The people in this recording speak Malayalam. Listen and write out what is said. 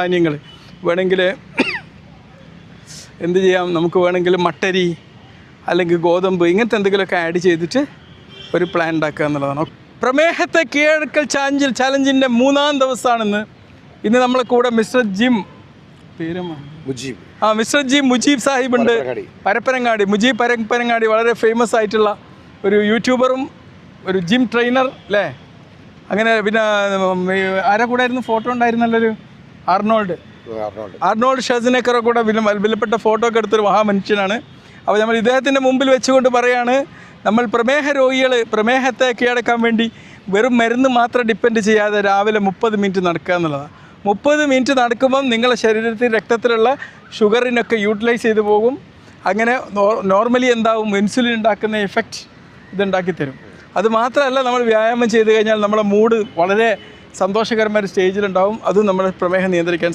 ധാന്യങ്ങൾ വേണമെങ്കിൽ എന്ത് ചെയ്യാം, നമുക്ക് വേണമെങ്കിൽ മട്ടരി അല്ലെങ്കിൽ ഗോതമ്പ് ഇങ്ങനത്തെ എന്തെങ്കിലുമൊക്കെ ആഡ് ചെയ്തിട്ട് ഒരു പ്ലാൻ ഉണ്ടാക്കുക എന്നുള്ളതാണ്. പ്രമേഹത്തെ കീഴടക്കൽ ചാലഞ്ചിൻ്റെ 3-ാം ദിവസമാണെന്ന്. ഇന്ന് നമ്മളെ കൂടെ mister Jim Mujeeb mister G Mujeeb Sahib ഉണ്ട്, പരപ്പനങ്ങാടി. മുജീബ് പരപ്പനങ്ങാടി വളരെ ഫേമസ് ആയിട്ടുള്ള ഒരു യൂട്യൂബറും ഒരു ജിം ട്രെയിനർ അല്ലേ. അങ്ങനെ പിന്നെ ആരെ കൂടെ ആയിരുന്നു ഫോട്ടോ ഉണ്ടായിരുന്നല്ലൊരു ആർണോൾഡ് ഷെസ്നേക്കറെ കൂടെ വിലപ്പെട്ട ഫോട്ടോ ഒക്കെ എടുത്തൊരു മഹാമനുഷ്യനാണ്. അപ്പോൾ നമ്മൾ ഇദ്ദേഹത്തിൻ്റെ മുമ്പിൽ വെച്ചുകൊണ്ട് പറയാണ്, നമ്മൾ പ്രമേഹ രോഗികൾ പ്രമേഹത്തെ കീഴടക്കാൻ വേണ്ടി വെറും മരുന്ന് മാത്രം ഡിപ്പെൻഡ് ചെയ്യാതെ രാവിലെ 30 മിനിറ്റ് നടക്കുക എന്നുള്ളതാണ്. 30 മിനിറ്റ് നടക്കുമ്പം നിങ്ങളുടെ ശരീരത്തിൽ രക്തത്തിലുള്ള ഷുഗറിനൊക്കെ യൂട്ടിലൈസ് ചെയ്ത് പോകും. അങ്ങനെ നോർമലി എന്താവും, ഇൻസുലിൻ ഉണ്ടാക്കുന്ന എഫക്റ്റ് ഇതുണ്ടാക്കി തരും. അത് മാത്രമല്ല, നമ്മൾ വ്യായാമം ചെയ്ത് കഴിഞ്ഞാൽ നമ്മുടെ മൂഡ് വളരെ സന്തോഷകരമായ ഒരു സ്റ്റേജിലുണ്ടാവും. അതും നമ്മുടെ പ്രമേഹം നിയന്ത്രിക്കാൻ